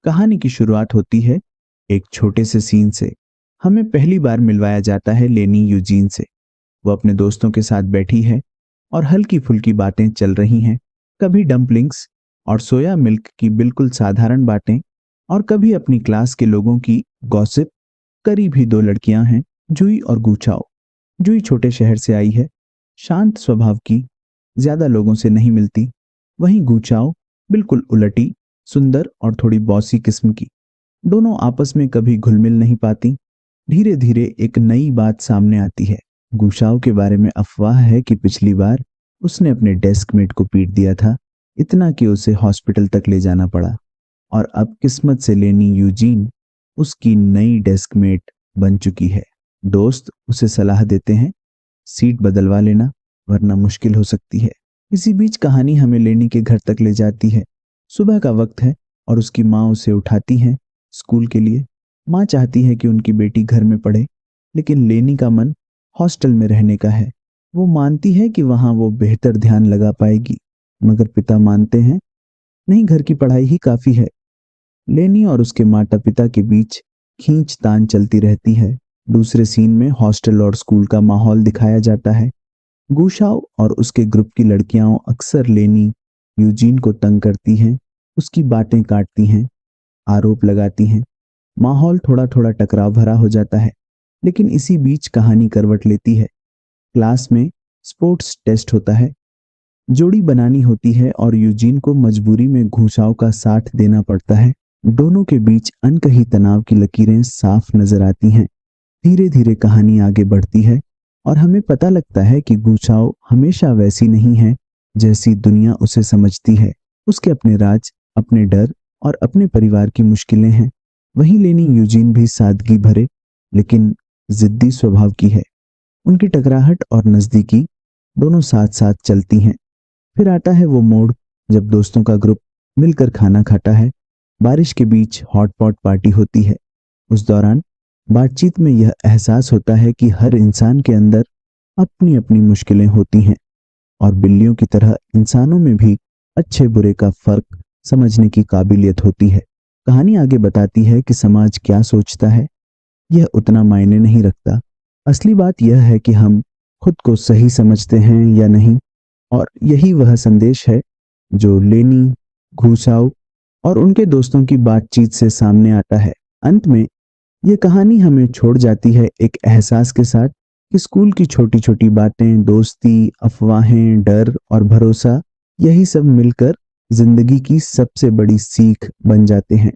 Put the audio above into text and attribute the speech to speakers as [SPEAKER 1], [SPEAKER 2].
[SPEAKER 1] कहानी की शुरुआत होती है एक छोटे से सीन से। हमें पहली बार मिलवाया जाता है लेनी यूजीन से। वो अपने दोस्तों के साथ बैठी है और हल्की फुल्की बातें चल रही हैं। कभी डम्पलिंग्स और सोया मिल्क की बिल्कुल साधारण बातें, और कभी अपनी क्लास के लोगों की गॉसिप। करीब ही दो लड़कियां हैं, जुई और गूचाओ। जुई छोटे शहर से आई है, शांत स्वभाव की, ज्यादा लोगों से नहीं मिलती। वहीं गूचाओ बिल्कुल उलटी, सुंदर और थोड़ी बॉसी किस्म की। दोनों आपस में कभी घुल मिल नहीं पाती। धीरे धीरे एक नई बात सामने आती है। गुशाओ के बारे में अफवाह है कि पिछली बार उसने अपने डेस्कमेट को पीट दिया था, इतना कि उसे हॉस्पिटल तक ले जाना पड़ा। और अब किस्मत से लेनी यूजीन उसकी नई डेस्कमेट बन चुकी है। दोस्त उसे सलाह देते हैं, सीट बदलवा लेना वरना मुश्किल हो सकती है। इसी बीच कहानी हमें लेनी के घर तक ले जाती है। सुबह का वक्त है और उसकी माँ उसे उठाती है स्कूल के लिए। माँ चाहती है कि उनकी बेटी घर में पढ़े, लेकिन लेनी का मन हॉस्टल में रहने का है। वो मानती है कि वहां वो बेहतर ध्यान लगा पाएगी, मगर पिता मानते हैं नहीं, घर की पढ़ाई ही काफी है। लेनी और उसके माता पिता के बीच खींचतान चलती रहती है। दूसरे सीन में हॉस्टल और स्कूल का माहौल दिखाया जाता है। गुशाओ और उसके ग्रुप की लड़कियां अक्सर लेनी यूजीन को तंग करती हैं, उसकी बातें काटती हैं, आरोप लगाती हैं। माहौल थोड़ा थोड़ा टकराव भरा हो जाता है। लेकिन इसी बीच कहानी करवट लेती है। क्लास में स्पोर्ट्स टेस्ट होता है, जोड़ी बनानी होती है और यूजीन को मजबूरी में घुसाव का साथ देना पड़ता है। दोनों के बीच अनकही तनाव की लकीरें साफ नजर आती हैं। धीरे धीरे कहानी आगे बढ़ती है और हमें पता लगता है कि गुचाओ हमेशा वैसी नहीं है जैसी दुनिया उसे समझती है। उसके अपने राज, अपने डर और अपने परिवार की मुश्किलें हैं। वहीं लेनी यूजीन भी सादगी भरे लेकिन जिद्दी स्वभाव की है। उनकी टकराहट और नजदीकी दोनों साथ साथ चलती हैं। फिर आता है वो मोड़ जब दोस्तों का ग्रुप मिलकर खाना खाता है। बारिश के बीच हॉट पॉट पार्टी होती है। उस दौरान बातचीत में यह एहसास होता है कि हर इंसान के अंदर अपनी अपनी मुश्किलें होती हैं और बिल्लियों की तरह इंसानों में भी अच्छे बुरे का फर्क समझने की काबिलियत होती है। कहानी आगे बताती है कि समाज क्या सोचता है यह उतना मायने नहीं रखता। असली बात यह है कि हम खुद को सही समझते हैं या नहीं, और यही वह संदेश है जो लेनी, घुसाओ और उनके दोस्तों की बातचीत से सामने आता है। अंत में यह कहानी हमें छोड़ जाती है एक एहसास के साथ कि स्कूल की छोटी छोटी बातें, दोस्ती, अफवाहें, डर और भरोसा, यही सब मिलकर जिंदगी की सबसे बड़ी सीख बन जाते हैं।